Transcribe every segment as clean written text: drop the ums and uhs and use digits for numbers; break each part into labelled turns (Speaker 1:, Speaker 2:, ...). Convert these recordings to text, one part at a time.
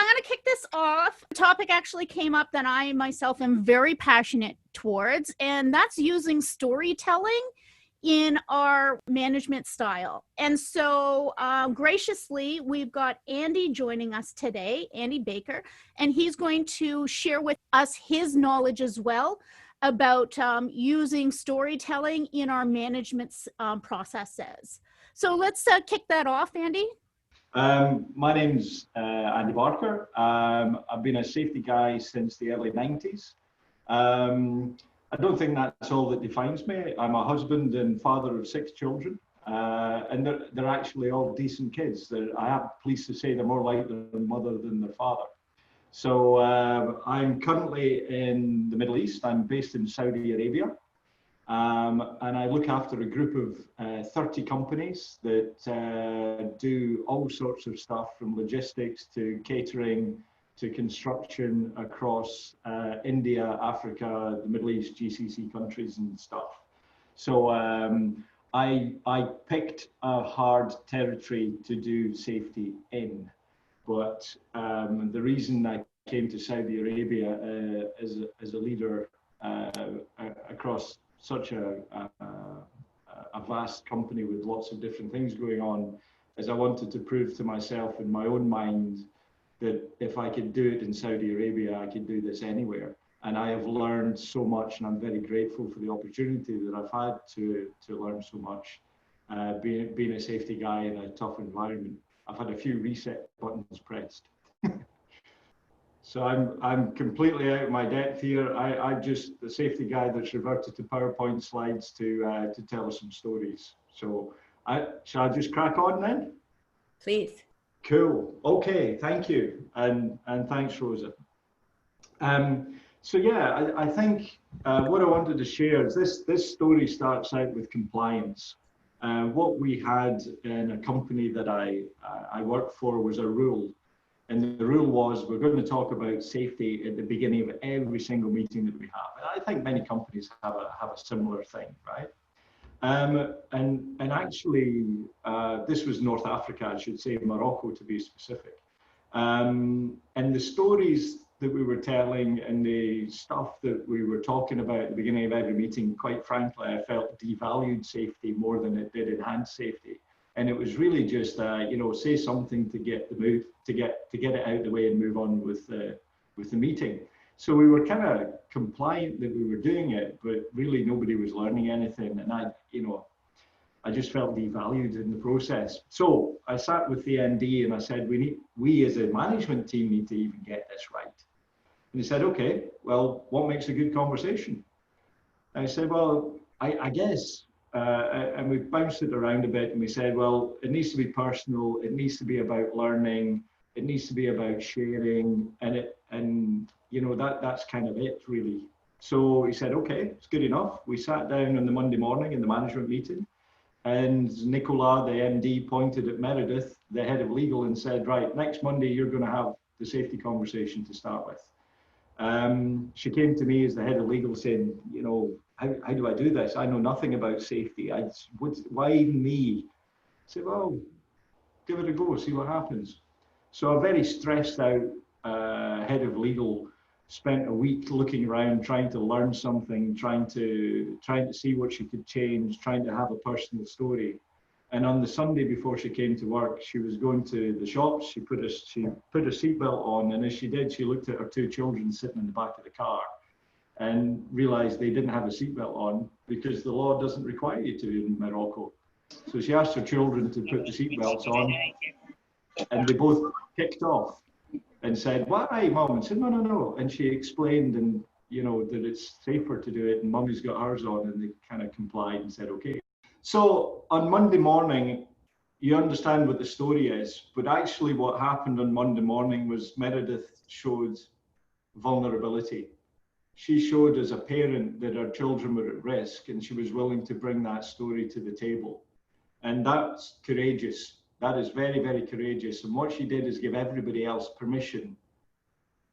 Speaker 1: going to kick this off. The topic actually came up that I myself am very passionate towards, and that's using storytelling in our management style. And so graciously, we've got Andy joining us today, Andy Baker, and he's going to share with us his knowledge as well about using storytelling in our management processes. So let's kick that off, Andy.
Speaker 2: My name's Andy Barker. I've been a safety guy since the early 90s. I don't think that's all that defines me. I'm a husband and father of 6 children, and they're actually all decent kids. I am pleased to say they're more like their mother than their father. So I'm currently in the Middle East. I'm based in Saudi Arabia. And I look after a group of 30 companies that do all sorts of stuff from logistics to catering to construction across India, Africa, the Middle East, GCC countries and stuff. So I picked a hard territory to do safety in, but the reason I came to Saudi Arabia as a leader across such a vast company with lots of different things going on, as I wanted to prove to myself in my own mind that if I could do it in Saudi Arabia, I could do this anywhere. And I have learned so much, and I'm very grateful for the opportunity that I've had to learn so much, being a safety guy in a tough environment. I've had a few reset buttons pressed. So I'm completely out of my depth here. I'm just the safety guy that's reverted to PowerPoint slides to tell us some stories. So shall I just crack on then?
Speaker 3: Please.
Speaker 2: Cool. Okay. Thank you, and thanks, Rosa. So yeah, I think what I wanted to share is this story starts out with compliance. What we had in a company that I worked for was a rule. And the rule was we're going to talk about safety at the beginning of every single meeting that we have. And I think many companies have a similar thing, right? And actually, this was North Africa, I should say, Morocco to be specific. And the stories that we were telling and the stuff that we were talking about at the beginning of every meeting, quite frankly, I felt devalued safety more than it did enhance safety. And it was really just, say something to get the move, to get it out of the way and move on with the meeting. So we were kind of compliant that we were doing it, but really nobody was learning anything. And I just felt devalued in the process. So I sat with the MD and I said, we as a management team need to even get this right. And he said, okay, well, what makes a good conversation? And I said, well, I guess. And we bounced it around a bit and we said, well, it needs to be personal, it needs to be about learning, it needs to be about sharing, and that's kind of it really. So he said, okay, it's good enough. We sat down on the Monday morning in the management meeting, and Nicola, the MD, pointed at Meredith, the head of legal, and said, right, next Monday you're going to have the safety conversation to start with. She came to me as the head of legal saying, how do I do this? I know nothing about safety. Why even me? I said, well, give it a go, see what happens. So a very stressed out head of legal spent a week looking around, trying to learn something, trying to see what she could change, trying to have a personal story. And on the Sunday before she came to work, she was going to the shops. She put a seatbelt on, and as she did, she looked at her 2 children sitting in the back of the car and realized they didn't have a seatbelt on because the law doesn't require you to in Morocco. So she asked her children to put the seatbelts on, and they both kicked off and said, why, Mum? And said, no. And she explained and that it's safer to do it, and Mummy's got hers on, and they kind of complied and said, okay. So on Monday morning, you understand what the story is, but actually what happened on Monday morning was Meredith showed vulnerability. She showed as a parent that her children were at risk, and she was willing to bring that story to the table. And that's courageous. That is very, very courageous. And what she did is give everybody else permission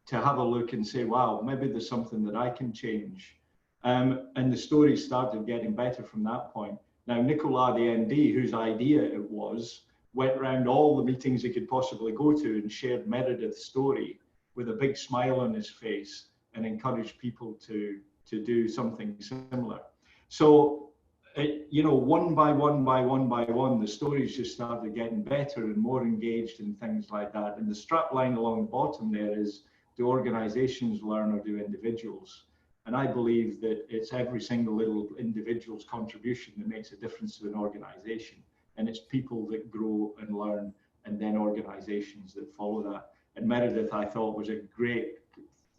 Speaker 2: to have a look and say, wow, maybe there's something that I can change. And the story started getting better from that point. Now, Nicola, the MD, whose idea it was went around all the meetings he could possibly go to and shared Meredith's story with a big smile on his face and encouraged people to do something similar. So, one by one by one by one, the stories just started getting better and more engaged and things like that. And the strap line along the bottom there is, do organizations learn or do individuals? And I believe that it's every single little individual's contribution that makes a difference to an organization. And it's people that grow and learn, and then organizations that follow that. And Meredith, I thought, was a great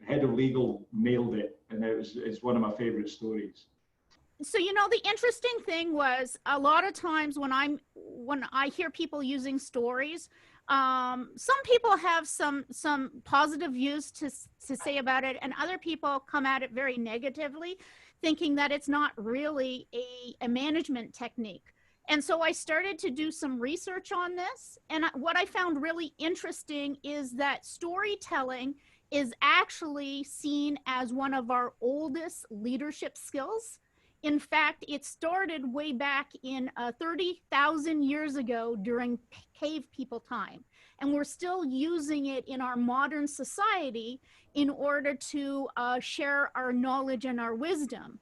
Speaker 2: head of legal, nailed it. And it's one of my favorite stories.
Speaker 1: So, the interesting thing was, a lot of times when I hear people using stories, some people have some positive views to say about it, and other people come at it very negatively, thinking that it's not really a management technique. And so I started to do some research on this, and what I found really interesting is that storytelling is actually seen as one of our oldest leadership skills. In fact, it started way back in 30,000 years ago during cave people time. And we're still using it in our modern society in order to share our knowledge and our wisdom.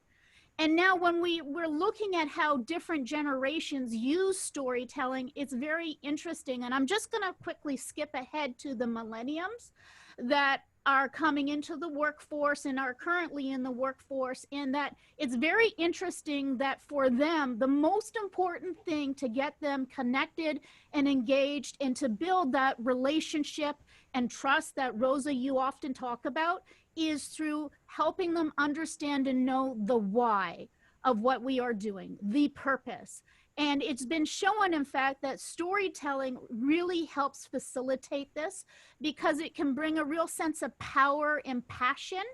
Speaker 1: And now when we're looking at how different generations use storytelling, it's very interesting. And I'm just going to quickly skip ahead to the millenniums that are coming into the workforce and are currently in the workforce, in that it's very interesting that for them, the most important thing to get them connected and engaged and to build that relationship and trust that, Rosa, you often talk about, is through helping them understand and know the why of what we are doing, the purpose. And it's been shown, in fact, that storytelling really helps facilitate this, because it can bring a real sense of power and passion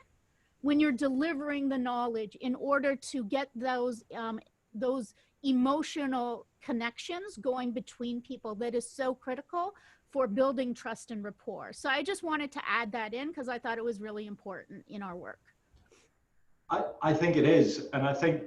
Speaker 1: when you're delivering the knowledge in order to get those emotional connections going between people that is so critical for building trust and rapport. So I just wanted to add that in because I thought it was really important in our work.
Speaker 2: I think it is. And I think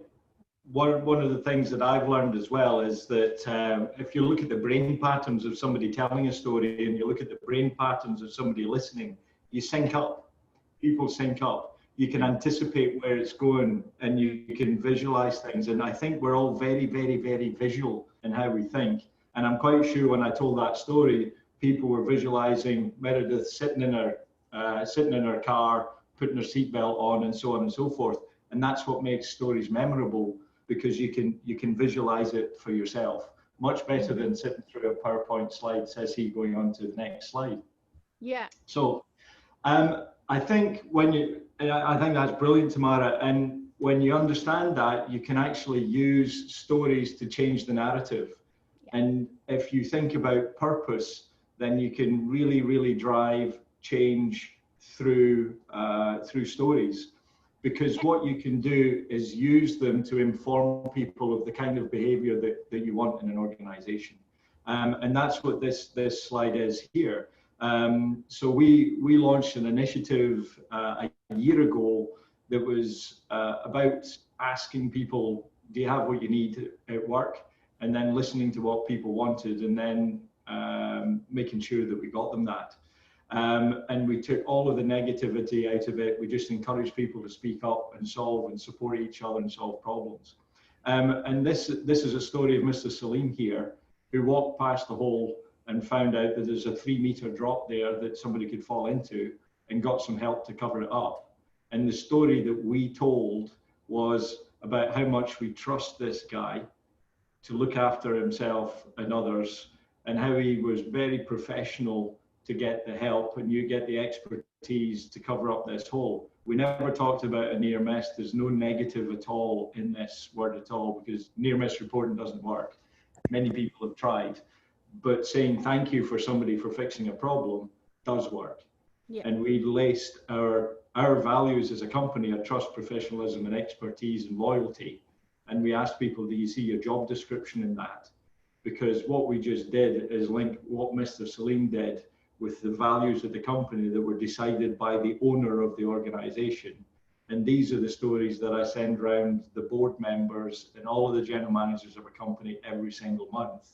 Speaker 2: one of the things that I've learned as well is that if you look at the brain patterns of somebody telling a story and you look at the brain patterns of somebody listening, you sync up. People sync up. You can anticipate where it's going and you can visualize things. And I think we're all very, very, very visual in how we think. And I'm quite sure when I told that story, people were visualizing Meredith sitting in her car, putting her seatbelt on, and so on and so forth. And that's what makes stories memorable, because you can visualize it for yourself much better than sitting through a PowerPoint slide, says he, going on to the next slide.
Speaker 1: Yeah.
Speaker 2: So I think I think that's brilliant, Tamara. And when you understand that, you can actually use stories to change the narrative. Yeah. And if you think about purpose, then you can really, really drive change through stories. Because what you can do is use them to inform people of the kind of behavior that you want in an organization. And that's what this slide is here. So we launched an initiative a year ago that was about asking people, do you have what you need at work? And then listening to what people wanted, and then making sure that we got them that. And we took all of the negativity out of it. We just encouraged people to speak up and solve and support each other and solve problems. And this is a story of Mr. Salim here, who walked past the hole and found out that there's a 3-meter drop there that somebody could fall into, and got some help to cover it up. And the story that we told was about how much we trust this guy to look after himself and others, and how he was very professional to get the help, and you get the expertise to cover up this hole. We never talked about a near miss. There's no negative at all in this word at all, because near miss reporting doesn't work. Many people have tried, but saying thank you for somebody for fixing a problem does work. Yeah. And we laced our values as a company are trust, professionalism, and expertise and loyalty. And we asked people, do you see your job description in that? Because what we just did is link what Mr. Salim did with the values of the company that were decided by the owner of the organization. And these are the stories that I send around the board members and all of the general managers of a company every single month.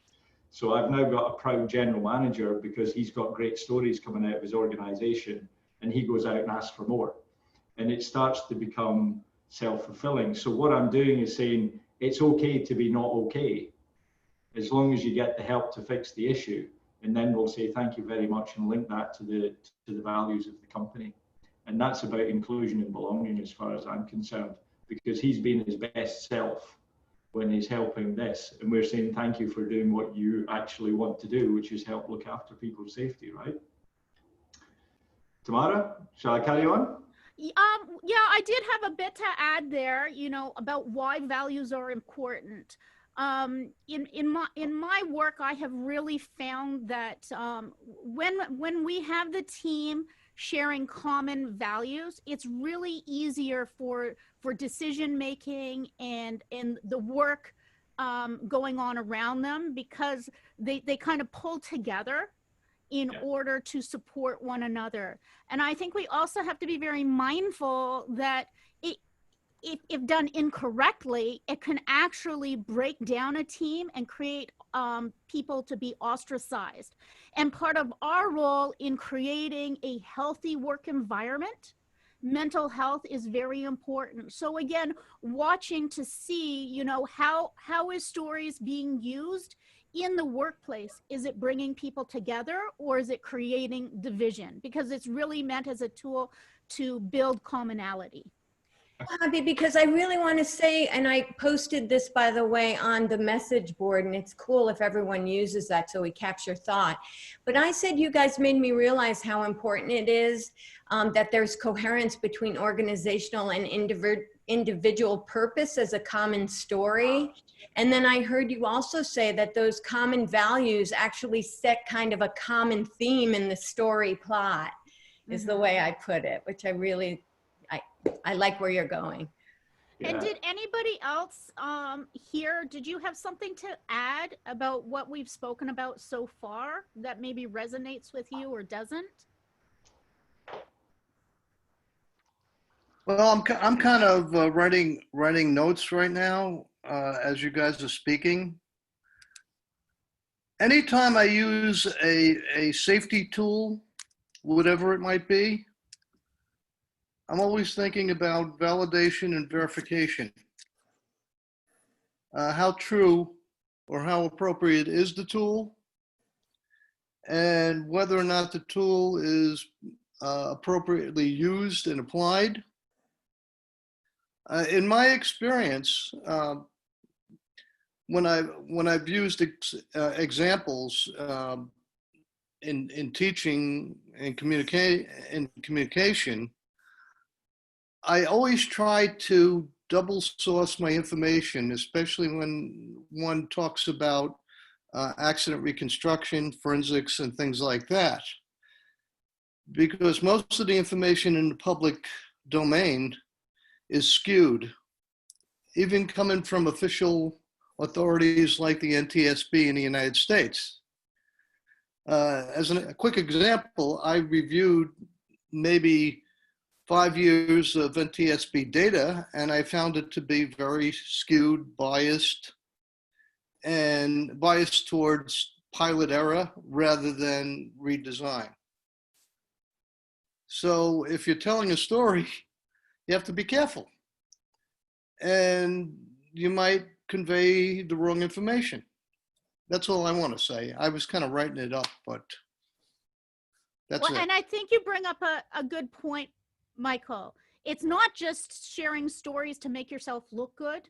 Speaker 2: So I've now got a proud general manager because he's got great stories coming out of his organization, and he goes out and asks for more. And it starts to become self-fulfilling. So what I'm doing is saying it's okay to be not okay, as long as you get the help to fix the issue. And then we'll say thank you very much and link that to the values of the company. And that's about inclusion and belonging as far as I'm concerned, because he's been his best self when he's helping this. And we're saying thank you for doing what you actually want to do, which is help look after people's safety, right? Tamara, shall I carry on?
Speaker 1: Yeah, I did have a bit to add there, about why values are important. In my work, I have really found that when we have the team sharing common values, it's really easier for decision making and the work going on around them, because they kind of pull together in order to support one another. And I think we also have to be very mindful that if done incorrectly, it can actually break down a team and create people to be ostracized. And part of our role in creating a healthy work environment, mental health is very important. So again, watching to see, how is stories being used in the workplace? Is it bringing people together, or is it creating division? Because it's really meant as a tool to build commonality.
Speaker 3: Abby, because I really want to say, and I posted this, by the way, on the message board, and it's cool if everyone uses that so we capture thought. But I said you guys made me realize how important it is that there's coherence between organizational and individual purpose as a common story. And then I heard you also say that those common values actually set kind of a common theme in the story plot, is the way I put it, which I really, I like where you're going.
Speaker 1: Yeah. And did anybody else here, did you have something to add about what we've spoken about so far that maybe resonates with you or doesn't?
Speaker 4: Well, I'm kind of writing notes right now as you guys are speaking. Anytime I use a safety tool, whatever it might be, I'm always thinking about validation and verification. How true or how appropriate is the tool, and whether or not the tool is appropriately used and applied. In my experience, when I've used examples in teaching and communication, I always try to double source my information, especially when one talks about accident reconstruction, forensics, and things like that. Because most of the information in the public domain is skewed, even coming from official authorities like the NTSB in the United States. As a quick example, I reviewed maybe 5 years of NTSB data, and I found it to be very skewed, biased, and biased towards pilot error rather than redesign. So if you're telling a story, you have to be careful. And you might convey the wrong information. That's all I want to say. I was kind of writing it up, but that's it.
Speaker 1: And I think you bring up a good point, Michael. It's not just sharing stories to make yourself look good.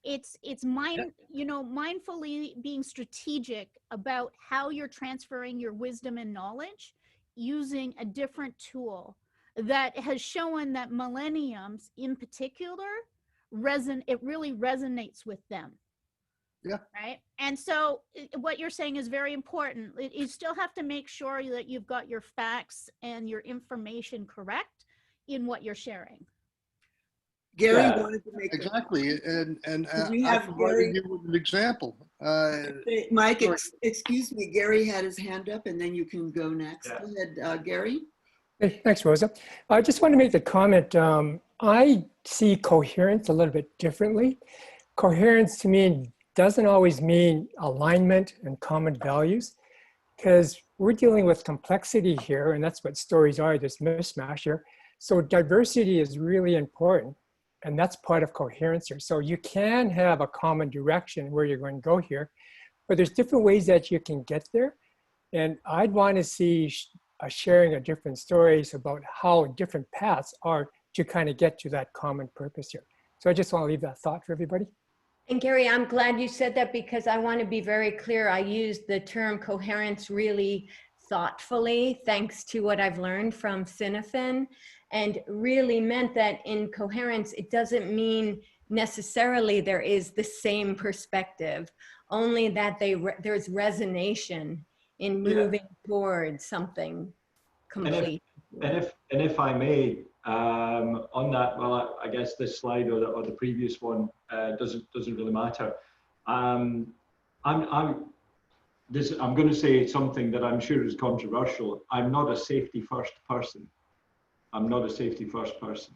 Speaker 1: It's mindfully being strategic about how you're transferring your wisdom and knowledge using a different tool that has shown that millenniums in particular it really resonates with them.
Speaker 4: Yeah.
Speaker 1: Right. And so what you're saying is very important. You still have to make sure that you've got your facts and your information correct in what you're sharing.
Speaker 5: Gary wanted to make
Speaker 4: exactly, and
Speaker 5: we
Speaker 4: I
Speaker 5: have
Speaker 4: provided you with an example.
Speaker 5: Mike, excuse me, Gary had his hand up, and then you can go next. Go ahead, Gary.
Speaker 6: Hey, thanks, Rosa. I just want to make the comment. I see coherence a little bit differently. Coherence to me doesn't always mean alignment and common values, because we're dealing with complexity here, and that's what stories are, this mismatch here. So diversity is really important, and that's part of coherence here. So you can have a common direction where you're going to go here, but there's different ways that you can get there. And I'd want to see a sharing of different stories about how different paths are to kind of get to that common purpose here. So I just want to leave that thought for everybody.
Speaker 3: And Gary, I'm glad you said that, because I want to be very clear. I used the term coherence really thoughtfully, thanks to what I've learned from Cinefin, and really meant that in coherence, it doesn't mean necessarily there is the same perspective, only that there's resonation in moving towards something complete.
Speaker 2: And if I may, on that, well, I guess this slide or the previous one doesn't really matter. I'm going to say something that I'm sure is controversial. I'm not a safety first person. I'm not a safety first person,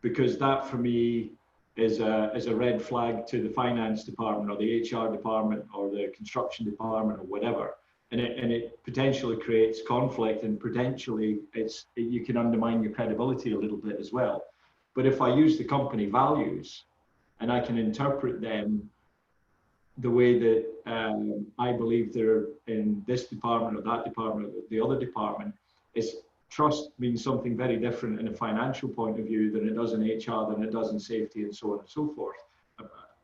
Speaker 2: because that for me is a red flag to the finance department or the HR department or the construction department or whatever. And it potentially creates conflict, and potentially you can undermine your credibility a little bit as well. But if I use the company values and I can interpret them the way that I believe they're in this department or that department or the other department, trust means something very different in a financial point of view than it does in HR, than it does in safety, and so on and so forth,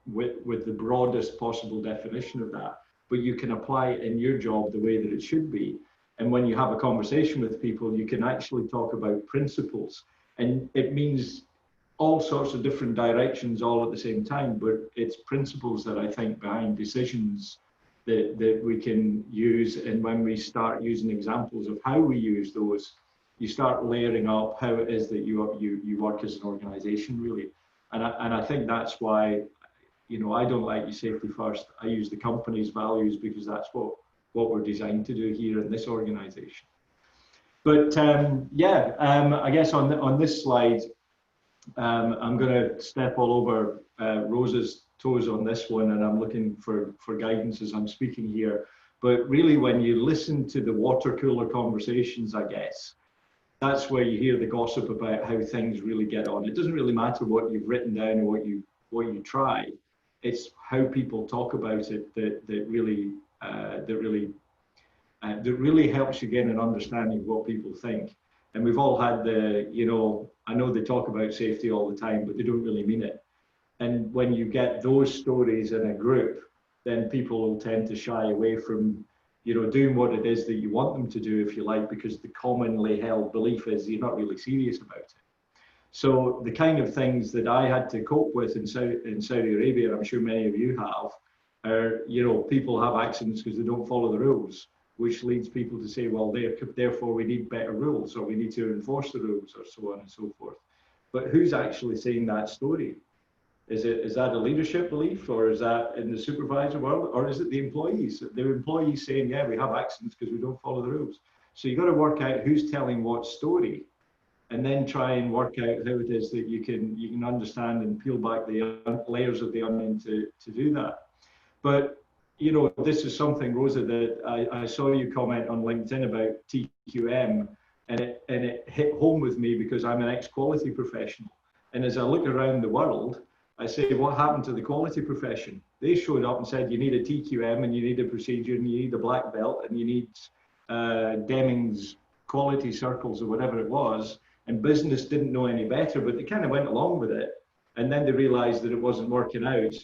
Speaker 2: with the broadest possible definition of that. But you can apply it in your job the way that it should be. And when you have a conversation with people, you can actually talk about principles. And it means all sorts of different directions all at the same time, but it's principles that I think behind decisions that we can use. And when we start using examples of how we use those, you start layering up how it is that you work as an organization, really. And I think that's why, you know, I don't like you safety first. I use the company's values because that's what we're designed to do here in this organization. But I guess on this slide, I'm going to step all over Rosa's toes on this one, and I'm looking for guidance as I'm speaking here. But really, when you listen to the water cooler conversations, I guess, that's where you hear the gossip about how things really get on. It doesn't really matter what you've written down or what you try. It's how people talk about it that really helps you get an understanding of what people think. And we've all had I know they talk about safety all the time, but they don't really mean it. And when you get those stories in a group, then people will tend to shy away from, doing what it is that you want them to do, if you like, because the commonly held belief is you're not really serious about it. So the kind of things that I had to cope with in Saudi Arabia, I'm sure many of you have, are, people have accidents because they don't follow the rules, which leads people to say, well, therefore we need better rules, or we need to enforce the rules, or so on and so forth. But who's actually saying that story? Is that a leadership belief, or is that in the supervisor world, or is it the employees? The employees saying, yeah, we have accidents because we don't follow the rules. So you've got to work out who's telling what story, and then try and work out how it is that you can understand and peel back the layers of the onion to do that. But this is something, Rosa, that I saw you comment on LinkedIn about TQM, and it hit home with me because I'm an ex-quality professional. And as I look around the world, I say, what happened to the quality profession? They showed up and said, you need a TQM, and you need a procedure, and you need a black belt, and you need Deming's quality circles or whatever it was. And business didn't know any better, but they kind of went along with it. And then they realized that it wasn't working out,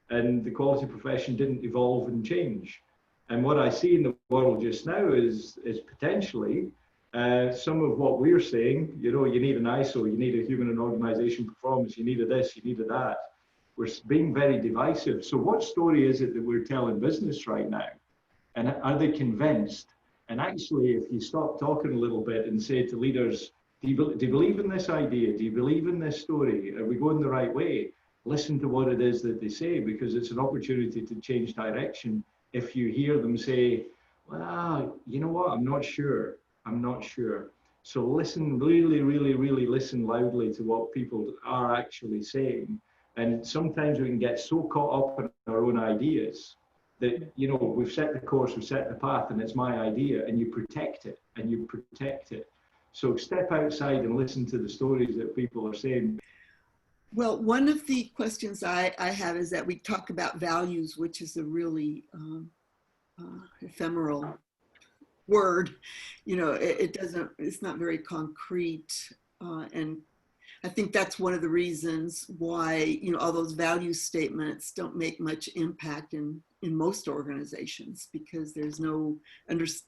Speaker 2: and the quality profession didn't evolve and change. And what I see in the world just now is potentially some of what we're saying. You need an ISO, you need a human and organization performance, you need a this, you need a that. We're being very divisive. So what story is it that we're telling business right now? And are they convinced? And actually, if you stop talking a little bit and say to leaders, do you believe in this idea? Do you believe in this story? Are we going the right way? Listen to what it is that they say, because it's an opportunity to change direction. If you hear them say, well, you know what, I'm not sure. So listen, really, really, really listen loudly to what people are actually saying, And sometimes we can get so caught up in our own ideas that, you know, we've set the course, we've set the path, and it's my idea, and you protect it, and you protect it. So step outside and listen to the stories that people are saying.
Speaker 5: Well, one of the questions I have is that we talk about values, which is a really ephemeral word. You know, it's not very concrete. And I think that's one of the reasons why, you know, all those value statements don't make much impact in most organizations, because there's no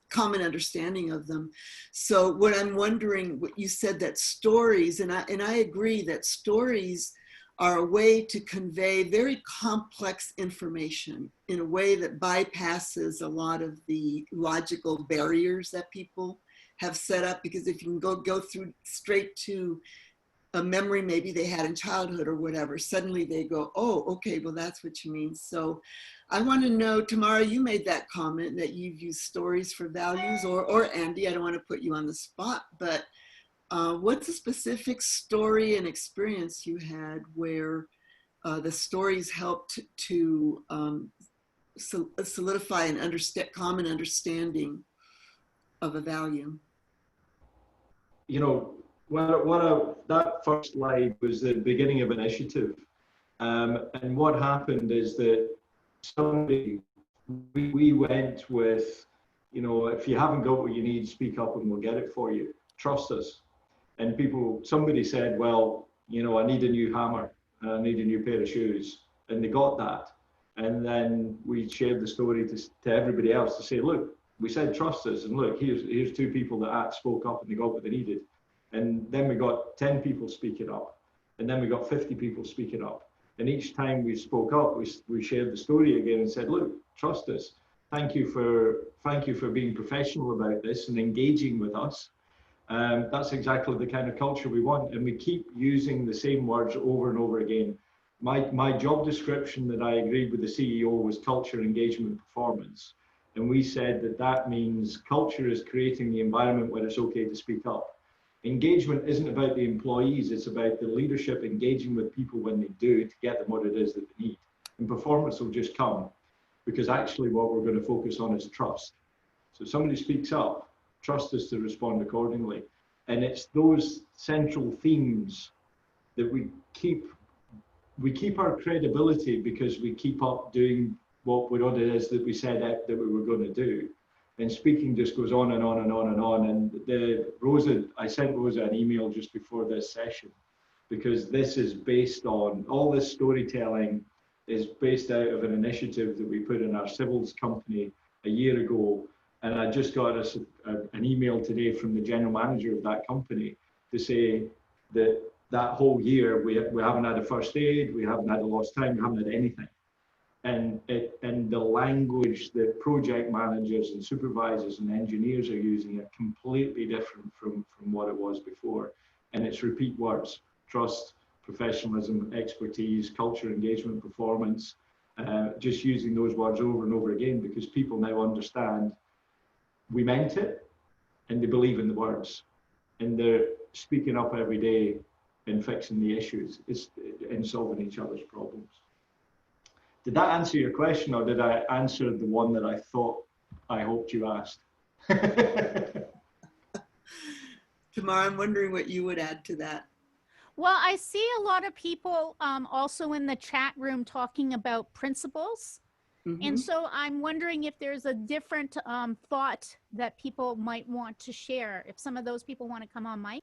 Speaker 5: common understanding of them. So what I'm wondering, what you said, that stories, and I agree that stories are a way to convey very complex information in a way that bypasses a lot of the logical barriers that people have set up. Because if you can go through straight to a memory maybe they had in childhood or whatever, suddenly they go, oh, okay, well, that's what you mean. So I want to know, Tamara, you made that comment that you've used stories for values, or Andy, I don't want to put you on the spot, but what's a specific story and experience you had where the stories helped to solidify an common understanding of a value?
Speaker 2: You know, that first slide was the beginning of initiative. And what happened is that we went with, you know, if you haven't got what you need, speak up and we'll get it for you. Trust us. And somebody said, well, you know, I need a new hammer, I need a new pair of shoes. And they got that. And then we shared the story to everybody else to say, look, we said trust us, and look, here's two people that spoke up and they got what they needed. And then we got 10 people speaking up, and then we got 50 people speaking up. And each time we spoke up, we shared the story again and said, look, trust us. Thank you for being professional about this and engaging with us. That's exactly the kind of culture we want. And we keep using the same words over and over again. My job description that I agreed with the CEO was culture, engagement, performance. And we said that means culture is creating the environment where it's okay to speak up. Engagement isn't about the employees, it's about the leadership engaging with people when they do to get them what it is that they need. And performance will just come, because actually what we're going to focus on is trust. So if somebody speaks up, trust us to respond accordingly. And it's those central themes that we keep our credibility, because we keep up doing what it is that we said that we were going to do. And speaking just goes on and on and on and on. And I sent Rosa an email just before this session, because this is based on, all this storytelling is based out of an initiative that we put in our civils company a year ago. And I just got an email today from the general manager of that company to say that whole year we haven't had a first aid, we haven't had a lost time, we haven't had anything. And the language that project managers and supervisors and engineers are using are completely different from what it was before. And it's repeat words: trust, professionalism, expertise, culture, engagement, performance. Just using those words over and over again, because people now understand we meant it, and they believe in the words, and they're speaking up every day and fixing the issues and solving each other's problems. Did that answer your question, or did I answer the one that I hoped you asked?
Speaker 5: Tamara, I'm wondering what you would add to that.
Speaker 1: Well, I see a lot of people also in the chat room talking about principles. Mm-hmm. And so I'm wondering if there's a different thought that people might want to share, if some of those people want to come on mic.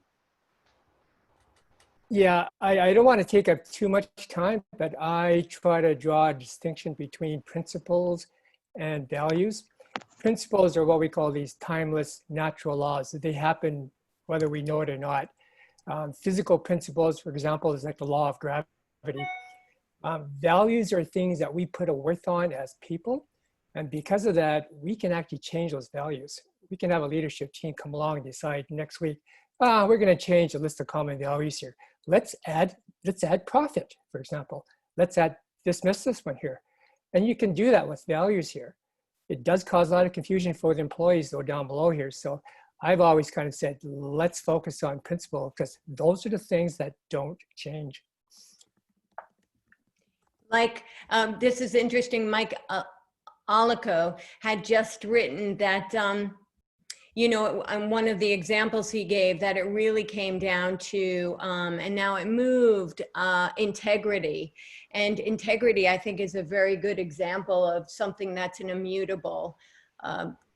Speaker 6: Yeah, I don't want to take up too much time, but I try to draw a distinction between principles and values. Principles are what we call these timeless natural laws. They happen whether we know it or not. Physical principles, for example, is like the law of gravity. Values are things that we put a worth on as people. And because of that, we can actually change those values. We can have a leadership team come along and decide next week, we're going to change the list of common values here. Let's add profit, for example. Let's dismiss this one here. And you can do that with values here. It does cause a lot of confusion for the employees though down below here. So I've always kind of said, let's focus on principle, because those are the things that don't change.
Speaker 3: Like, this is interesting. Mike Olico had just written that, you know, one of the examples he gave, that it really came down to, and now it moved, integrity. And integrity, I think, is a very good example of something that's an immutable,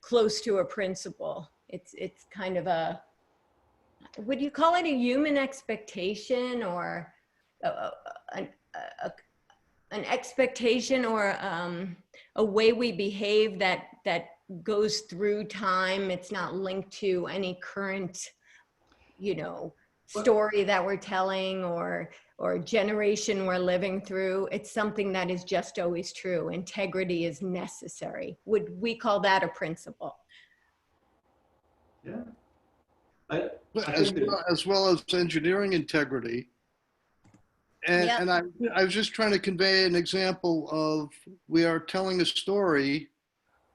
Speaker 3: close to a principle. It's kind of a, would you call it a human expectation, or an expectation, or a way we behave that goes through time? It's not linked to any current, you know, story that we're telling, or generation we're living through. It's something that is just always true. Integrity is necessary. Would we call that a principle?
Speaker 2: Yeah.
Speaker 4: As well as engineering integrity. And,
Speaker 3: Yep.
Speaker 4: and I was just trying to convey an example of, we are telling a story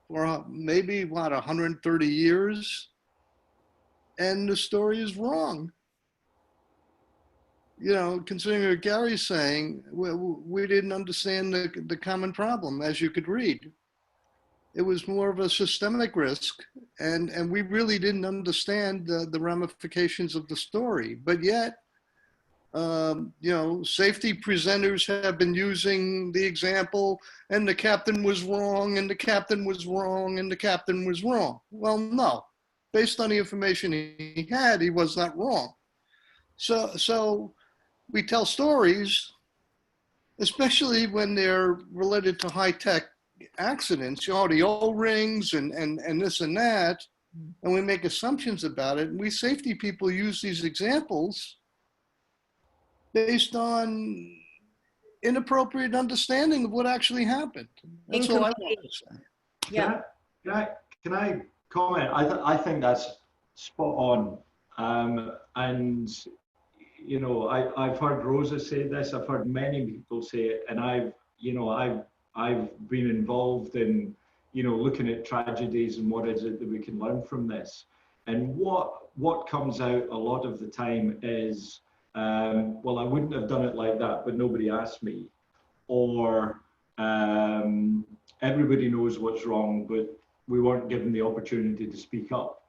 Speaker 4: for maybe, what, 130 years, and the story is wrong. You know, considering what Gary's saying, we didn't understand the common problem, as you could read. It was more of a systemic risk, and we really didn't understand the ramifications of the story. But yet, you know, safety presenters have been using the example, and the captain was wrong, and the captain was wrong, and the captain was wrong. Well, no, based on the information he had, he was not wrong. So we tell stories, especially when they're related to high-tech accidents, you know, the O-rings and this and that, and we make assumptions about it. And we safety people use these examples based on inappropriate understanding of what actually happened. That's all I want to say.
Speaker 3: Yeah.
Speaker 2: Can I comment? I think that's spot on. And you know, I've heard Rosa say this. I've heard many people say it, and I've been involved in, you know, looking at tragedies and what is it that we can learn from this. And what comes out a lot of the time is, well, I wouldn't have done it like that, but nobody asked me. Or everybody knows what's wrong, but we weren't given the opportunity to speak up.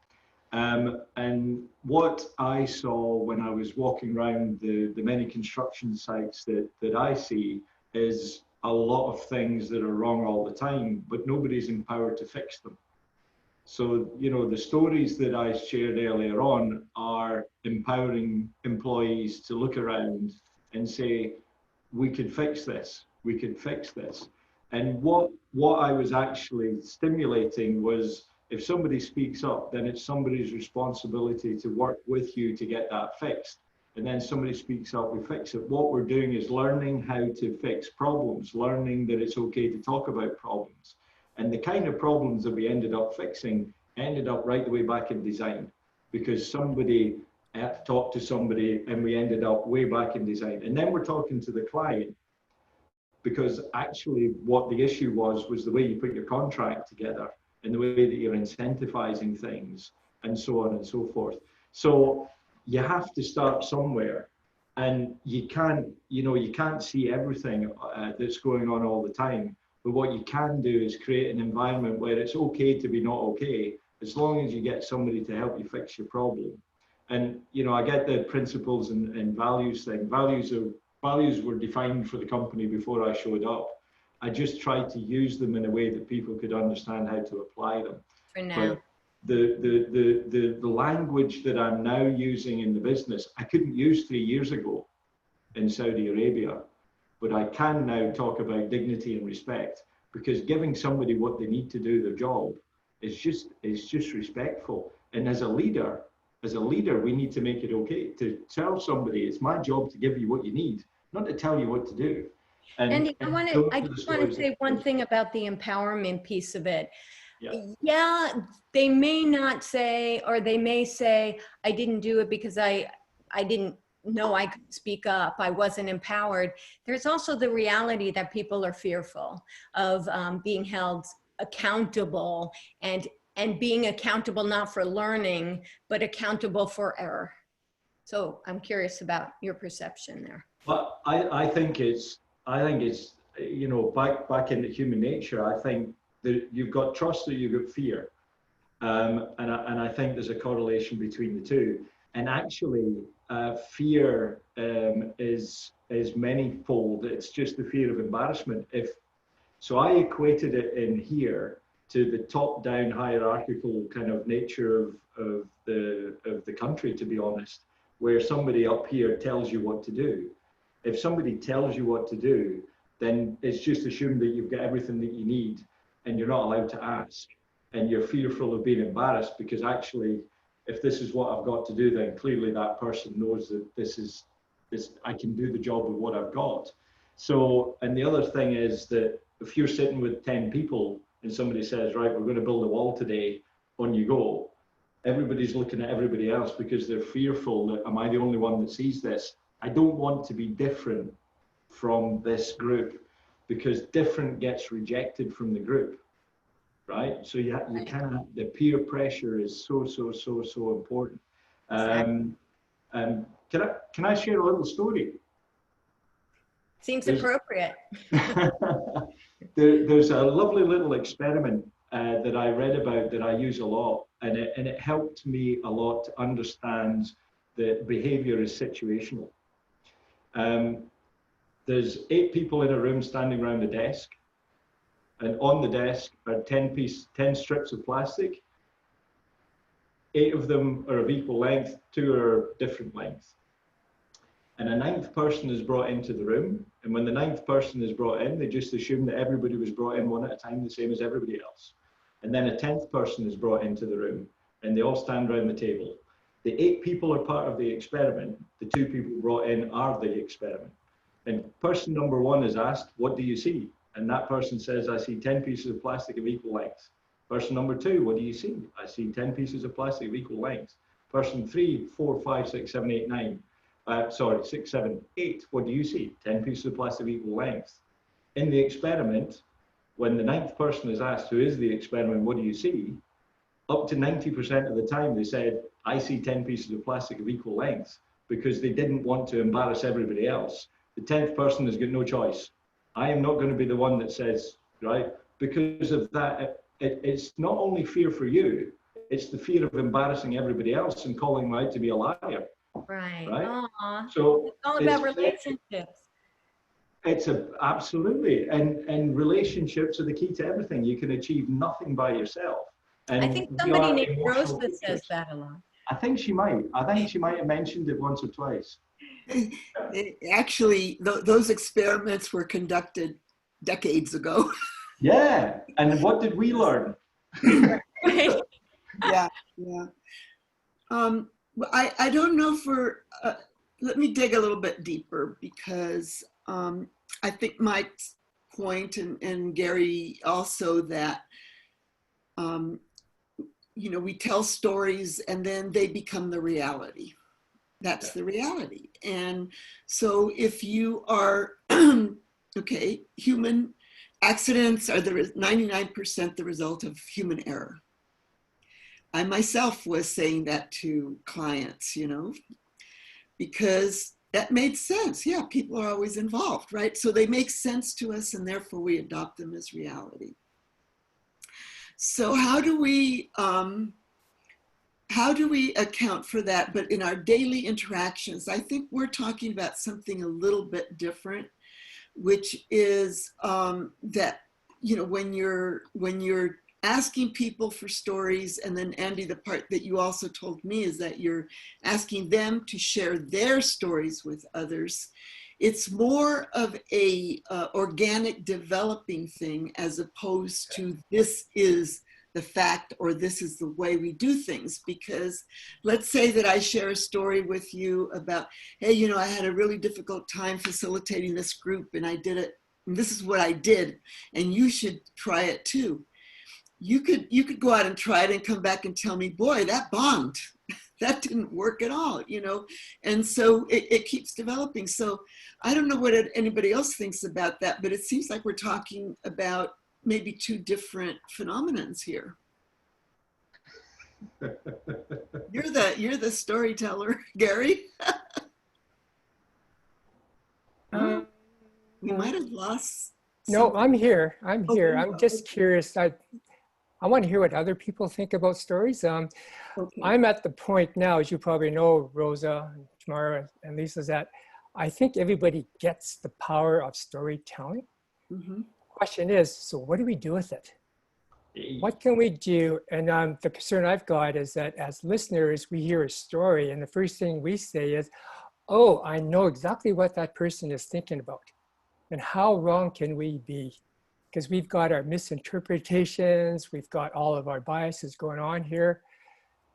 Speaker 2: And what I saw when I was walking around the many construction sites that I see is a lot of things that are wrong all the time, but nobody's empowered to fix them. So, you know, the stories that I shared earlier on are empowering employees to look around and say, we could fix this, we could fix this. And what I was actually stimulating was, if somebody speaks up, then it's somebody's responsibility to work with you to get that fixed. And then somebody speaks up, we fix it. What we're doing is learning how to fix problems, learning that it's okay to talk about problems. And the kind of problems that we ended up fixing ended up right the way back in design, because somebody had to talk to somebody, and we ended up way back in design. And then we're talking to the client, because actually what the issue was the way you put your contract together, and the way that you're incentivizing things, and so on and so forth. So you have to start somewhere, and you can't see everything that's going on all the time. But what you can do is create an environment where it's okay to be not okay, as long as you get somebody to help you fix your problem. And, you know, I get the principles and values thing. Values were defined for the company before I showed up. I just tried to use them in a way that people could understand how to apply them.
Speaker 3: For now.
Speaker 2: But the language that I'm now using in the business, I couldn't use 3 years ago in Saudi Arabia, but I can now talk about dignity and respect, because giving somebody what they need to do their job is just respectful. And as a leader, we need to make it okay to tell somebody, it's my job to give you what you need, not to tell you what to do.
Speaker 3: Andy, I just want to say one thing about the empowerment piece of it. Yeah, they may not say, or they may say, I didn't do it because I didn't know I could speak up, I wasn't empowered. There's also the reality that people are fearful of being held accountable, and being accountable not for learning, but accountable for error. So I'm curious about your perception there.
Speaker 2: But I think it's you know, back into human nature, I think that you've got trust or you've got fear. And I think there's a correlation between the two. And actually, fear is manyfold. It's just the fear of embarrassment. So I equated it in here to the top-down hierarchical kind of nature of the country, to be honest, where somebody up here tells you what to do. If somebody tells you what to do, then it's just assumed that you've got everything that you need and you're not allowed to ask. And you're fearful of being embarrassed because actually, if this is what I've got to do, then clearly that person knows that this I can do the job with what I've got. So, and the other thing is that if you're sitting with 10 people and somebody says, right, we're going to build a wall today, on you go, everybody's looking at everybody else because they're fearful that, am I the only one that sees this? I don't want to be different from this group because different gets rejected from the group, right? So you kind of, the peer pressure is so important. Can I share a little story?
Speaker 3: Seems appropriate.
Speaker 2: There's a lovely little experiment that I read about that I use a lot, and it helped me a lot to understand that behavior is situational. There's 8 people in a room standing around a desk, and on the desk are 10 strips of plastic. 8 of them are of equal length, 2 are different lengths. And a 9th person is brought into the room, and when the 9th person is brought in, they just assume that everybody was brought in one at a time, the same as everybody else. And then a 10th person is brought into the room, and they all stand around the table. The 8 people are part of the experiment. The 2 people brought in are the experiment. And person number 1 is asked, what do you see? And that person says, I see 10 pieces of plastic of equal length. Person number 2, what do you see? I see 10 pieces of plastic of equal length. Person 3, 4, 5, 6, 7, 8, 9. 6, 7, 8. What do you see? 10 pieces of plastic of equal length. In the experiment, when the 9th person is asked, who is the experiment, what do you see? Up to 90% of the time, they said, I see 10 pieces of plastic of equal length, because they didn't want to embarrass everybody else. The 10th person has got no choice. I am not going to be the one that says, right? Because of that, it's not only fear for you, it's the fear of embarrassing everybody else and calling them out to be a liar.
Speaker 3: Right.
Speaker 2: Right. So
Speaker 3: it's all about relationships.
Speaker 2: It's absolutely, and relationships are the key to everything. You can achieve nothing by yourself. And
Speaker 3: I think somebody named Rose that says that a lot.
Speaker 2: I think she might. I think she might have mentioned it once or twice.
Speaker 5: Actually, those experiments were conducted decades ago.
Speaker 2: Yeah, and what did we learn?
Speaker 5: Yeah. I don't know let me dig a little bit deeper, because I think Mike's point and Gary also, that we tell stories and then they become the reality. That's the reality. And so if you are, okay, human accidents are 99% the result of human error. I myself was saying that to clients, because that made sense. Yeah, people are always involved, right? So they make sense to us, and therefore we adopt them as reality. So how do we account for that? But in our daily interactions, I think we're talking about something a little bit different, which is that, when you're asking people for stories, and then Andy, the part that you also told me is that you're asking them to share their stories with others. It's more of a organic developing thing, as opposed to this is the fact or this is the way we do things. Because let's say that I share a story with you about, hey, I had a really difficult time facilitating this group, and I did it, and this is what I did, and you should try it too. You could go out and try it and come back and tell me, boy, that bombed. That didn't work at all, And so it keeps developing. So I don't know what anybody else thinks about that, but it seems like we're talking about maybe 2 different phenomenons here. You're the storyteller, Gary. We might have lost
Speaker 6: No, I'm here. I'm
Speaker 5: Oh,
Speaker 6: here.
Speaker 5: you
Speaker 6: I'm
Speaker 5: are.
Speaker 6: just curious. I want to hear what other people think about stories.
Speaker 5: Okay.
Speaker 6: I'm at the point now, as you probably know, Rosa, and Tamara, and Lisa, that I think everybody gets the power of storytelling.
Speaker 5: Mm-hmm.
Speaker 6: Question is, so what do we do with it? What can we do? And the concern I've got is that as listeners, we hear a story and the first thing we say is, oh, I know exactly what that person is thinking about. And how wrong can we be? Because we've got our misinterpretations, we've got all of our biases going on here.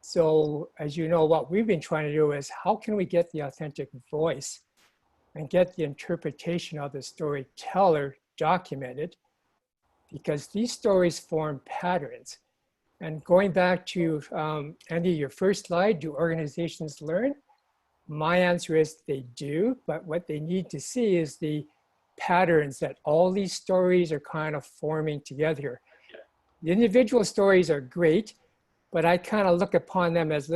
Speaker 6: So as you know, what we've been trying to do is how can we get the authentic voice and get the interpretation of the storyteller documented? Because these stories form patterns. And going back to, Andy, your first slide, do organizations learn? My answer is they do, but what they need to see is the patterns that all these stories are kind of forming together. The individual stories are great, but I kind of look upon them as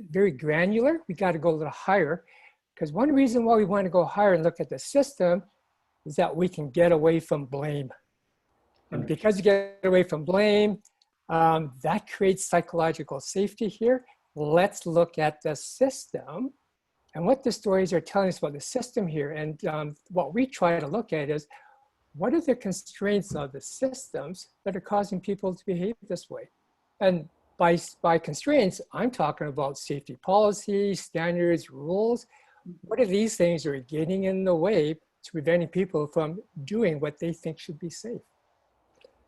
Speaker 6: very granular. We got to go a little higher, because one reason why we want to go higher and look at the system is that we can get away from blame. And because you get away from blame, that creates psychological safety here. Let's look at the system and what the stories are telling us about the system here. And what we try to look at is, what are the constraints of the systems that are causing people to behave this way? And by constraints, I'm talking about safety policy, standards, rules. What are these things that are getting in the way to preventing people from doing what they think should be safe?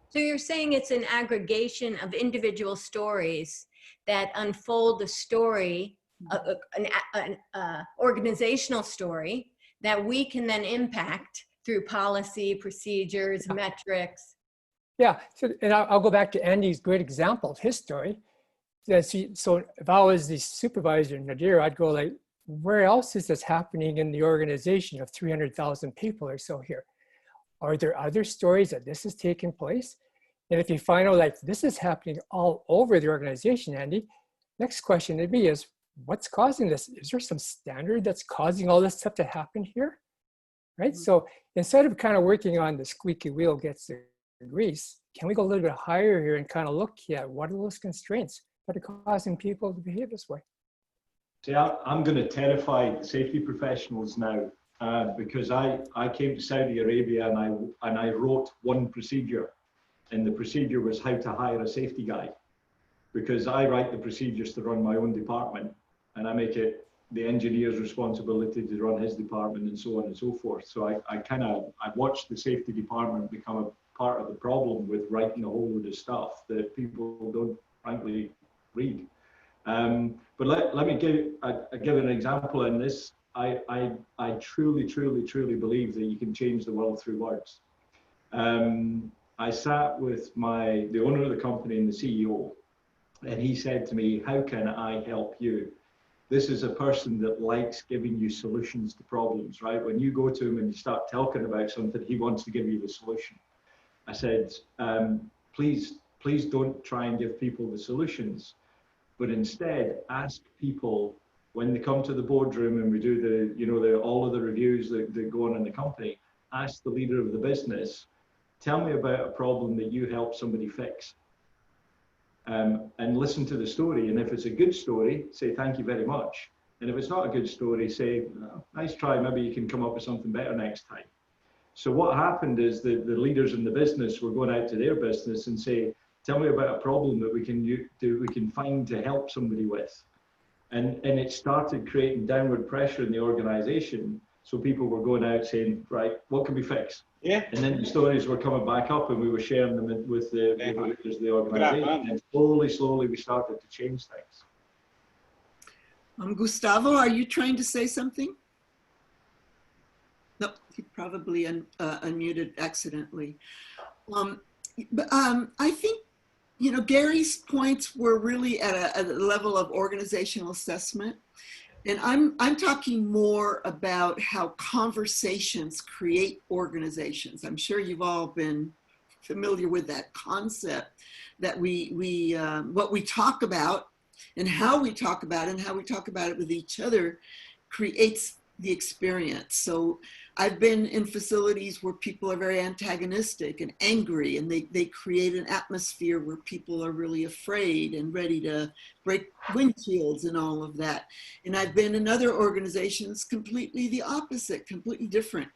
Speaker 3: So you're saying it's an aggregation of individual stories that unfold the story, an organizational story that we can then impact through policy, procedures, metrics.
Speaker 6: Yeah, so, and I'll go back to Andy's great example of his story. So if I was the supervisor in Nadir, I'd go like, where else is this happening in the organization of 300,000 people or so here? Are there other stories that this is taking place? And if you find out like this is happening all over the organization, Andy, next question to me is, what's causing this? Is there some standard that's causing all this stuff to happen here? Right? Mm-hmm. So instead of kind of working on the squeaky wheel gets the grease, can we go a little bit higher here and kind of look at what are those constraints that are causing people to behave this way?
Speaker 2: See, I'm going to terrify safety professionals now because I came to Saudi Arabia and I wrote one procedure, and the procedure was how to hire a safety guy, because I write the procedures to run my own department, and I make it the engineer's responsibility to run his department, and so on and so forth. So I watched the safety department become a part of the problem with writing a whole load of stuff that people don't frankly read. But let me give an example in this. I truly believe that you can change the world through words. I sat with the owner of the company and the CEO, and he said to me, how can I help you? This is a person that likes giving you solutions to problems, right? When you go to him and you start talking about something, he wants to give you the solution. I said, please don't try and give people the solutions, but instead ask people when they come to the boardroom and we do all of the reviews that go on in the company, ask the leader of the business, tell me about a problem that you helped somebody fix. And listen to the story. And if it's a good story, say thank you very much. And if it's not a good story, say, oh, nice try, maybe you can come up with something better next time. So what happened is the leaders in the business were going out to their business and say, tell me about a problem that we can find to help somebody with. And it started creating downward pressure in the organization. So people were going out saying, right, what can we fix?
Speaker 7: Yeah.
Speaker 2: And then the stories were coming back up and we were sharing them with the leaders of the organization. And slowly we started to change things.
Speaker 5: Gustavo, are you trying to say something? No, he probably unmuted accidentally. I think, Gary's points were really at a level of organizational assessment. And I'm talking more about how conversations create organizations. I'm sure you've all been familiar with that concept, that what we talk about and how we talk about it and how we talk about it with each other creates the experience. So I've been in facilities where people are very antagonistic and angry, and they create an atmosphere where people are really afraid and ready to break windshields and all of that. And I've been in other organizations completely the opposite, completely different.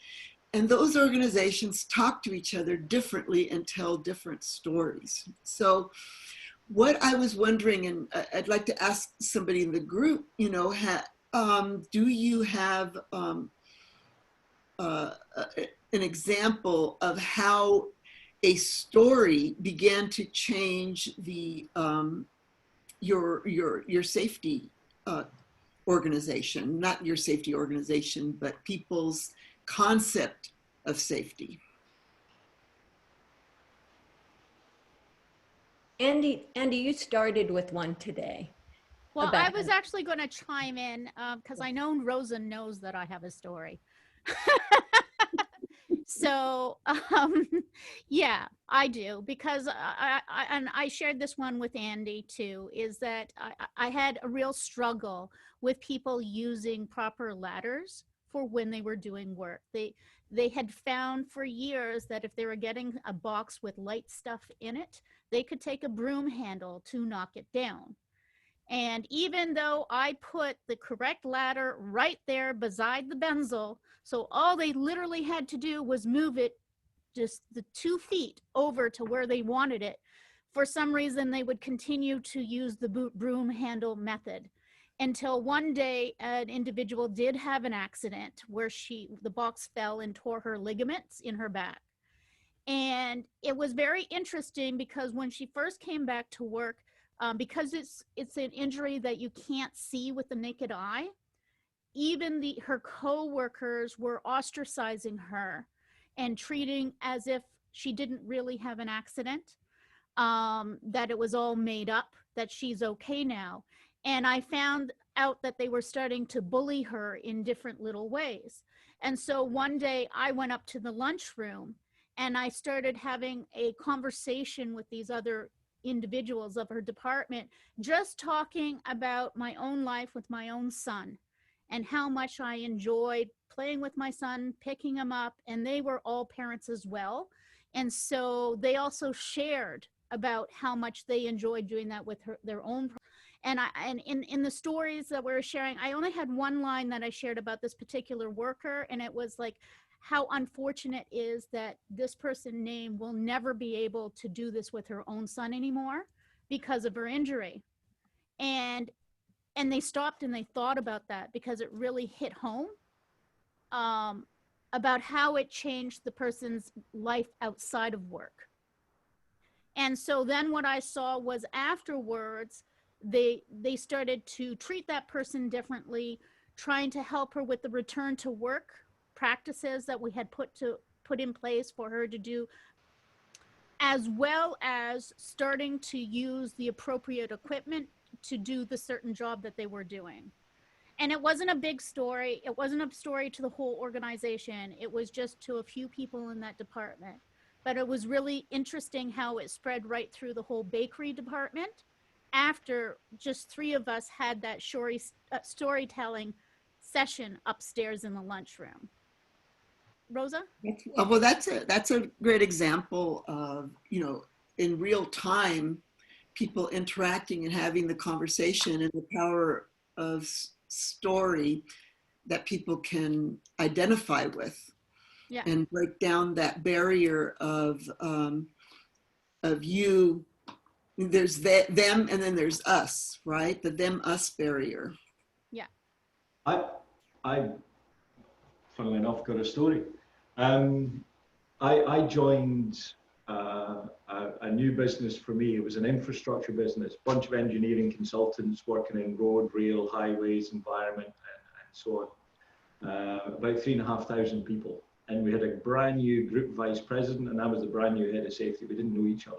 Speaker 5: And those organizations talk to each other differently and tell different stories. So what I was wondering, and I'd like to ask somebody in the group, you know, do you have an example of how a story began to change the your safety organization, not your safety organization, but people's concept of safety?
Speaker 3: Andy, you started with one today.
Speaker 1: Well, I was actually going to chime in because I know Rosa knows that I have a story. So, yeah, I do, because I shared this one with Andy too, is that I had a real struggle with people using proper ladders for when they were doing work. They had found for years that if they were getting a box with light stuff in it, they could take a broom handle to knock it down. And even though I put the correct ladder right there beside the benzol, so all they literally had to do was move it just the 2 feet over to where they wanted it, for some reason they would continue to use the broom handle method, until one day an individual did have an accident where the box fell and tore her ligaments in her back. And it was very interesting because when she first came back to work, because it's an injury that you can't see with the naked eye, even her co-workers were ostracizing her and treating as if she didn't really have an accident, that it was all made up, that she's okay now. And I found out that they were starting to bully her in different little ways. And so one day I went up to the lunchroom and I started having a conversation with these other individuals of her department, just talking about my own life with my own son and how much I enjoyed playing with my son, picking him up, and they were all parents as well. And so they also shared about how much they enjoyed doing that with their own. And in the stories that we were sharing, I only had one line that I shared about this particular worker, and it was like, how unfortunate is that this person named will never be able to do this with her own son anymore because of her injury. And they stopped and they thought about that, because it really hit home, about how it changed the person's life outside of work. And so then what I saw was afterwards, they started to treat that person differently, trying to help her with the return to work practices that we had put in place for her to do, as well as starting to use the appropriate equipment to do the certain job that they were doing. And it wasn't a big story. It wasn't a story to the whole organization. It was just to a few people in that department. But it was really interesting how it spread right through the whole bakery department after just 3 of us had that storytelling session upstairs in the lunchroom. Rosa?
Speaker 5: Well, that's a great example of, you know, in real time, people interacting and having the conversation, and the power of story that people can identify with.
Speaker 1: Yeah.
Speaker 5: And break down that barrier of you. There's them, and then there's us, right? The them-us barrier.
Speaker 1: Yeah.
Speaker 2: I funnily enough, got a story. I joined a new business for me. It was an infrastructure business, bunch of engineering consultants working in road, rail, highways, environment, and so on. About 3,500 people. And we had a brand new group vice president, and I was the brand new head of safety. We didn't know each other.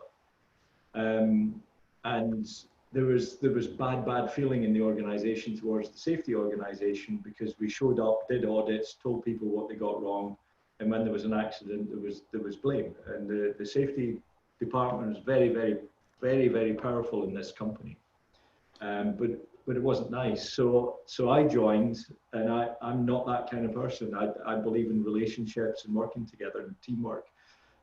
Speaker 2: And there was bad feeling in the organization towards the safety organization, because we showed up, did audits, told people what they got wrong, and when there was an accident, there was blame. And the safety department is very, very, very, very powerful in this company. But but it wasn't nice. So I joined, and I'm not that kind of person. I believe in relationships and working together and teamwork.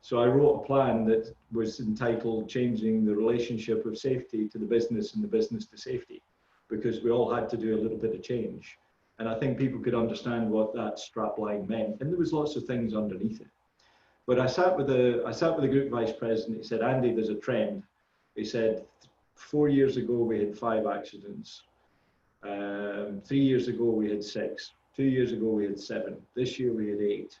Speaker 2: So I wrote a plan that was entitled Changing the Relationship of Safety to the Business and the Business to Safety, because we all had to do a little bit of change. And I think people could understand what that strap line meant. And there was lots of things underneath it. But I sat with the group vice president. He said, Andy, there's a trend. He said, 4 years ago, we had 5 accidents. 3 years ago, we had 6. 2 years ago, we had 7. This year, we had 8.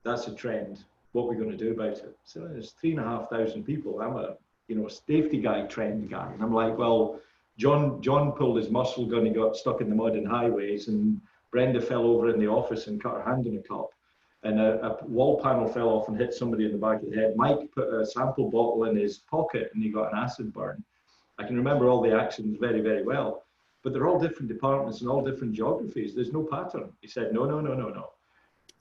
Speaker 2: That's a trend. What are we going to do about it? So there's 3,500 people. I'm a safety guy, trend guy. And I'm like, well, John pulled his muscle gun. He got stuck in the mud in highways. And Brenda fell over in the office and cut her hand in a cup. And a wall panel fell off and hit somebody in the back of the head. Mike put a sample bottle in his pocket and he got an acid burn. I can remember all the accidents very, very well. But they're all different departments and all different geographies. There's no pattern. He said, no.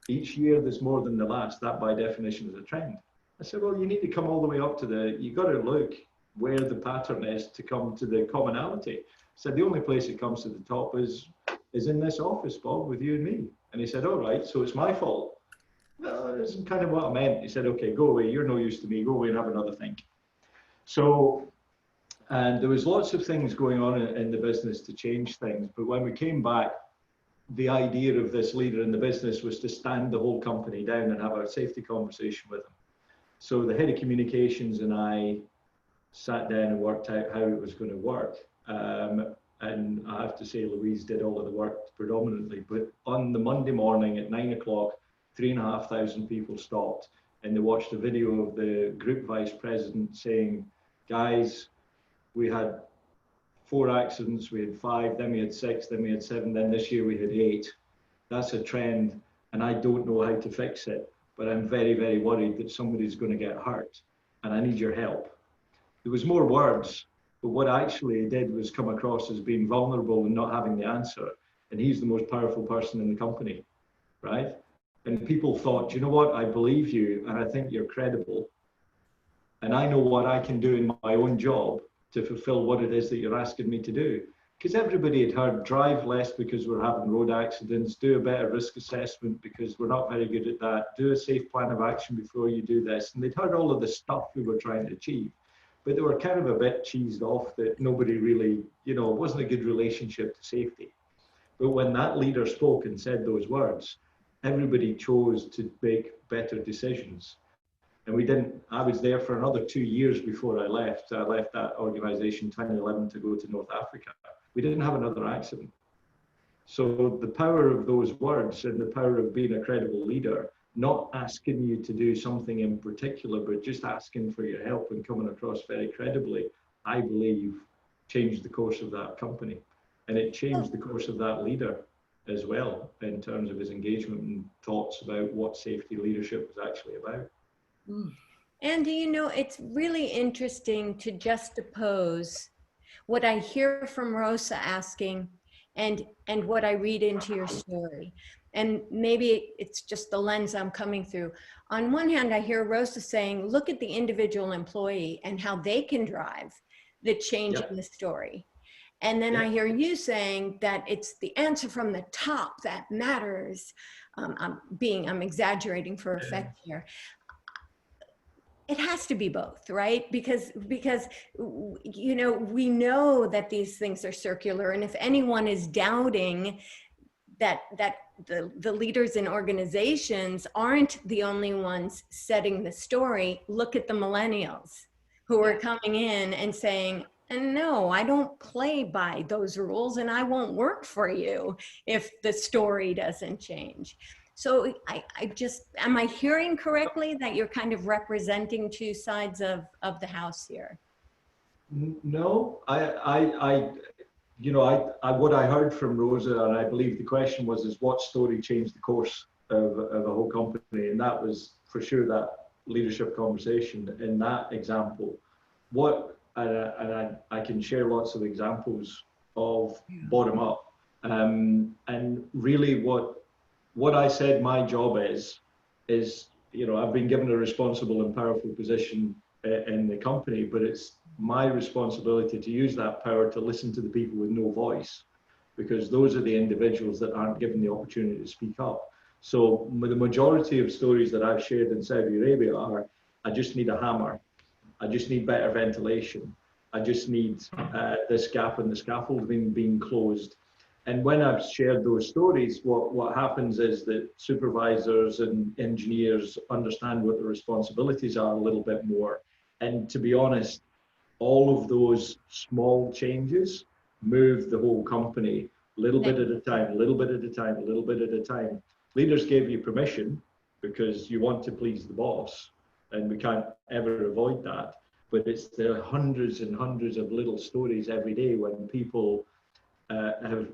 Speaker 2: Each year there's more than the last. That by definition is a trend. I said, well, you need to come all the way up to you got to look where the pattern is to come to the commonality. I said, the only place it comes to the top is in this office, Bob, with you and me. And he said, all right, so it's my fault. Well, that isn't kind of what I meant. He said, okay, go away. You're no use to me. Go away and have another think. So, and there was lots of things going on in the business to change things. But when we came back, the idea of this leader in the business was to stand the whole company down and have a safety conversation with them. So the head of communications and I sat down and worked out how it was going to work. And I have to say, Louise did all of the work predominantly. But on the Monday morning at 9 o'clock, 3,500 people stopped and they watched a video of the group vice president saying, guys, we had 4 accidents, we had 5, then we had 6, then we had 7, then this year we had 8. That's a trend, and I don't know how to fix it, but I'm very, very worried that somebody's going to get hurt, and I need your help. There was more words, but what actually he did was come across as being vulnerable and not having the answer, and he's the most powerful person in the company, right? And people thought, you know what, I believe you, and I think you're credible, and I know what I can do in my own job to fulfill what it is that you're asking me to do. Because everybody had heard drive less because we're having road accidents, do a better risk assessment because we're not very good at that, do a safe plan of action before you do this. And they'd heard all of the stuff we were trying to achieve, but they were kind of a bit cheesed off that nobody really, it wasn't a good relationship to safety. But when that leader spoke and said those words, everybody chose to make better decisions. And we didn't, I was there for another 2 years before I left. I left that organization 2011 to go to North Africa. We didn't have another accident. So the power of those words and the power of being a credible leader, not asking you to do something in particular, but just asking for your help and coming across very credibly, I believe changed the course of that company. And it changed the course of that leader as well, in terms of his engagement and thoughts about what safety leadership was actually about.
Speaker 3: Andy, it's really interesting to juxtapose what I hear from Rosa asking and what I read into your story. And maybe it's just the lens I'm coming through. On one hand, I hear Rosa saying, look at the individual employee and how they can drive the change in the story. And then I hear you saying that it's the answer from the top that matters. I'm exaggerating for effect here. It has to be both, right? Because we know that these things are circular, and if anyone is doubting that the leaders in organizations aren't the only ones setting the story, look at the millennials who are coming in and saying, and no, I don't play by those rules, and I won't work for you if the story doesn't change. So am I hearing correctly that you're kind of representing two sides of the house here?
Speaker 2: No, what I heard from Rosa, and I believe the question was, what story changed the course of a whole company? And that was for sure that leadership conversation in that example. I can share lots of examples of bottom up. And really what I said my job is, I've been given a responsible and powerful position in the company, but it's my responsibility to use that power to listen to the people with no voice, because those are the individuals that aren't given the opportunity to speak up. So the majority of stories that I've shared in Saudi Arabia are, I just need a hammer. I just need better ventilation. I just need this gap in the scaffold being closed. And when I've shared those stories, what happens is that supervisors and engineers understand what the responsibilities are a little bit more. And to be honest, all of those small changes move the whole company a little bit at a time, a little bit at a time, a little bit at a time. Leaders gave you permission because you want to please the boss, and we can't ever avoid that. But it's the hundreds and hundreds of little stories every day when people have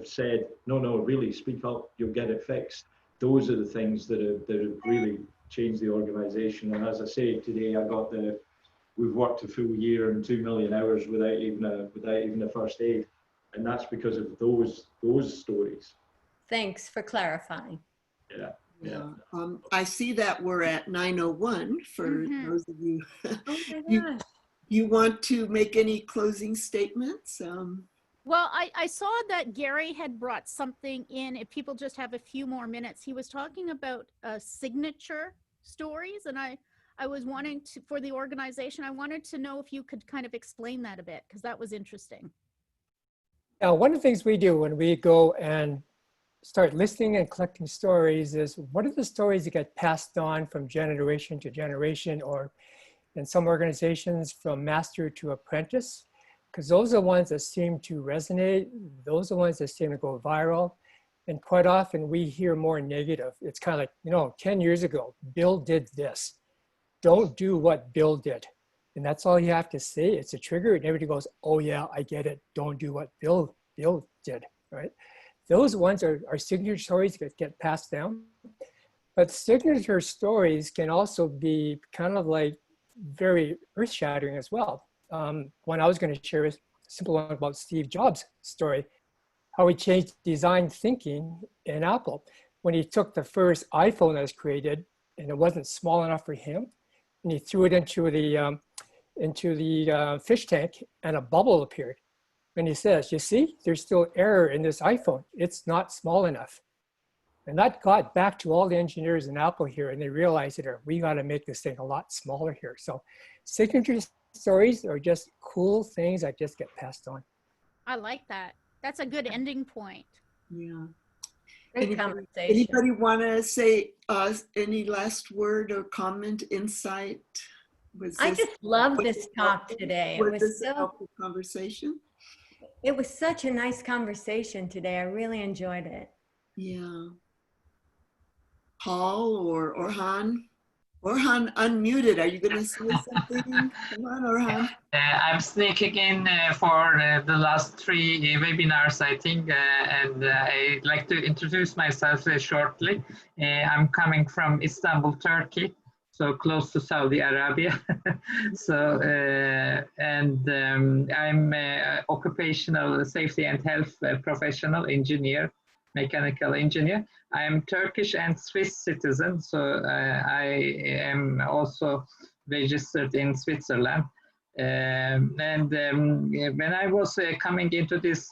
Speaker 2: said, no, really, speak up, you'll get it fixed. Those are the things that have really changed the organization. And as I say, today we've worked a full year and 2 million hours without even a first aid. And that's because of those stories.
Speaker 3: Thanks for clarifying.
Speaker 2: Yeah.
Speaker 5: I see that we're at 9:01 for those of you.
Speaker 3: Oh my gosh.
Speaker 5: You want to make any closing statements?
Speaker 1: Well, I saw that Gary had brought something in. If people just have a few more minutes, he was talking about signature stories, and I was wanting to, for the organization, I wanted to know if you could kind of explain that a bit, because that was interesting.
Speaker 6: Now, one of the things we do when we go and start listening and collecting stories is, what are the stories that get passed on from generation to generation, or in some organizations from master to apprentice? Because those are the ones that seem to resonate. Those are the ones that seem to go viral. And quite often we hear more negative. It's kind of like, 10 years ago, Bill did this. Don't do what Bill did. And that's all you have to say. It's a trigger, and everybody goes, oh yeah, I get it. Don't do what Bill did, right? Those ones are signature stories that get passed down. But signature stories can also be kind of like very earth-shattering as well. One I was going to share is a simple one about Steve Jobs' story, how he changed design thinking in Apple. When he took the first iPhone that was created, and it wasn't small enough for him, and he threw it into the fish tank, and a bubble appeared. And he says, you see, there's still error in this iPhone. It's not small enough. And that got back to all the engineers in Apple here, and they realized that we got to make this thing a lot smaller here. So signature stories are just cool things that just get passed on.
Speaker 1: I like that. That's a good ending point.
Speaker 5: Yeah.
Speaker 3: Great conversation.
Speaker 5: Anybody want to say any last word or comment, insight?
Speaker 3: I just love this talk today.
Speaker 5: Was this a helpful conversation?
Speaker 3: It was such a nice conversation today. I really enjoyed it.
Speaker 5: Yeah. Paul or Orhan? Orhan, unmuted. Are you going to say something? Come on, Orhan.
Speaker 7: I'm sneaking in for the last 3 webinars, I think, and I'd like to introduce myself shortly. I'm coming from Istanbul, Turkey, so close to Saudi Arabia. So, I'm occupational safety and health professional engineer, mechanical engineer. I am Turkish and Swiss citizen, so I am also registered in Switzerland. When I was coming into this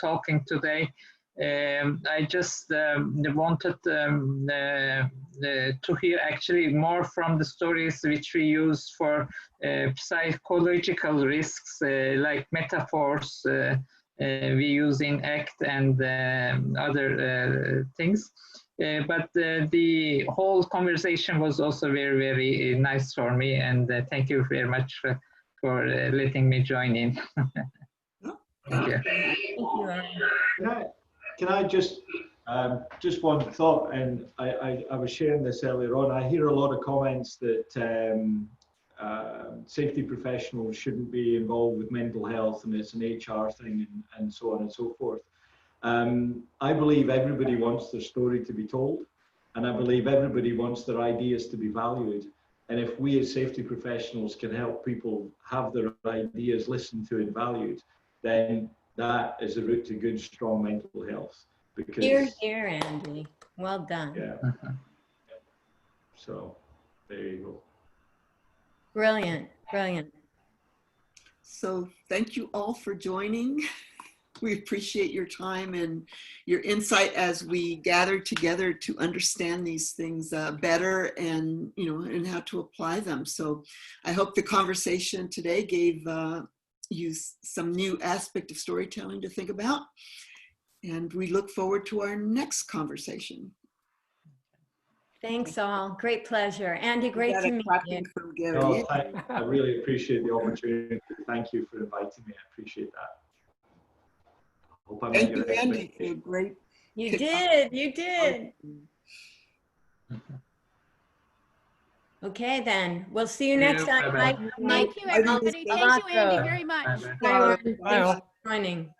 Speaker 7: talking today, I just wanted to hear actually more from the stories which we use for psychological risks, like metaphors we use in ACT and other things. But the whole conversation was also very, very nice for me, and thank you very much for letting me join in. Thank you.
Speaker 2: Can I just one thought, and I was sharing this earlier on. I hear a lot of comments that safety professionals shouldn't be involved with mental health, and it's an HR thing, and so on and so forth. I believe everybody wants their story to be told, and I believe everybody wants their ideas to be valued. And if we as safety professionals can help people have their ideas listened to and valued, then that is the route to good, strong mental health. Because,
Speaker 3: Here, Andy. Well done.
Speaker 2: Yeah. So there you go.
Speaker 3: Brilliant. Brilliant.
Speaker 5: So thank you all for joining. We appreciate your time and your insight as we gather together to understand these things better and, and how to apply them. So I hope the conversation today gave you some new aspect of storytelling to think about. And we look forward to our next conversation.
Speaker 3: Thanks all. Great pleasure. Andy, great to meet you.
Speaker 5: From Gary.
Speaker 2: No, I really appreciate the opportunity. Thank you for inviting me. I appreciate that. Hope I met
Speaker 5: Thank
Speaker 2: your
Speaker 5: you, Andy.
Speaker 2: expectations.
Speaker 5: Great.
Speaker 3: You did. You did. Okay, then. We'll see you next time.
Speaker 7: Bye-bye.
Speaker 1: Thank you, everybody. Thank you, Andy, very much.
Speaker 7: Bye-bye.
Speaker 3: Bye, everyone.
Speaker 6: Bye all.
Speaker 3: Thanks for joining.